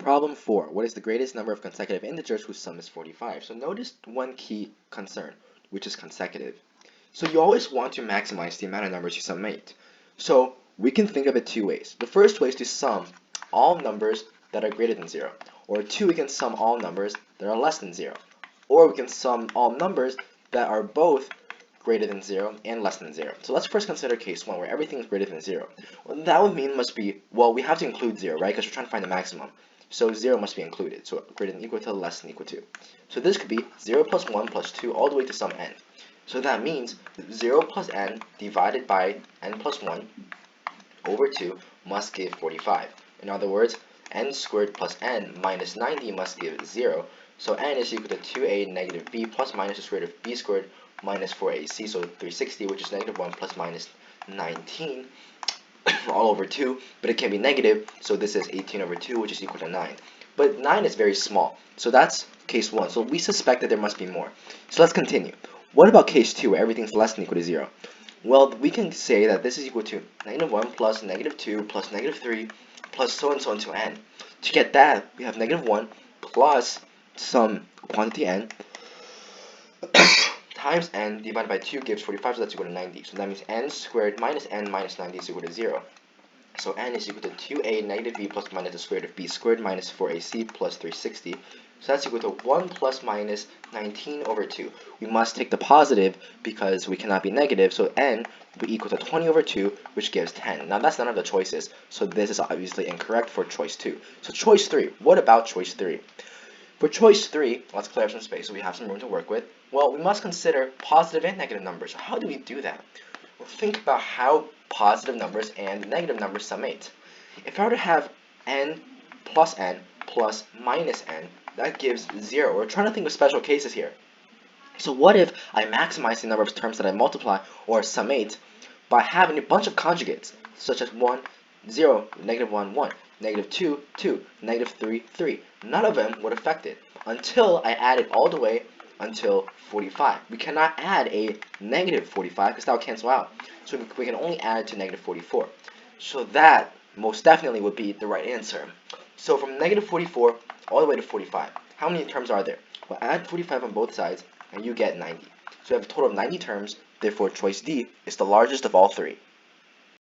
Problem 4. What is the greatest number of consecutive integers whose sum is 45? So notice one key concern, which is consecutive. So you always want to maximize the amount of numbers you summate. So we can think of it two ways. The first way is to sum all numbers that are greater than 0. Or 2, we can sum all numbers that are less than 0. Or we can sum all numbers that are both greater than 0 and less than 0. So let's first consider case 1 where everything is greater than 0. Well, that would mean must be, well, we have to include 0, right? Because we're trying to find the maximum. So 0 must be included. So greater than equal to, less than equal to. So this could be 0 plus 1 plus 2 all the way to some n. So that means 0 plus n divided by n plus 1 over 2 must give 45. In other words, n squared plus n minus 90 must give 0. So n is equal to 2a negative b plus minus the square root of b squared minus 4ac, so 360, which is negative 1 plus minus 19 all over 2, but it can be negative, so this is 18 over 2, which is equal to 9. But 9 is very small, so that's case 1. So we suspect that there must be more. So let's continue. What about case 2, where everything's less than equal to 0? Well, we can say that this is equal to negative 1 plus negative 2 plus negative 3 plus so and so until n. To get that, we have negative 1 plus some quantity n times n divided by 2 gives 45, so that's equal to 90. So that means n squared minus n minus 90 is equal to 0. So n is equal to 2a negative b plus minus the square root of b squared minus 4ac plus 360. So that's equal to 1 plus minus 19 over 2. We must take the positive because we cannot be negative, so n will be equal to 20 over 2, which gives 10. Now that's none of the choices, so this is obviously incorrect for choice 2. So choice 3, what about choice 3? For choice 3, let's clear up some space so we have some room to work with. Well, we must consider positive and negative numbers. So how do we do that? Well, think about how positive numbers and negative numbers summate. If I were to have n plus minus n, that gives 0. We're trying to think of special cases here. So what if I maximize the number of terms that I multiply or summate by having a bunch of conjugates, such as 1, 0, negative 1, 1, negative 2, 2, negative 3, 3. None of them would affect it until I add it all the way until 45. We cannot add a negative 45 because that will cancel out. So we can only add to negative 44. So that most definitely would be the right answer. So from negative 44 all the way to 45, how many terms are there? Well, add 45 on both sides and you get 90. So we have a total of 90 terms, therefore choice D is the largest of all three.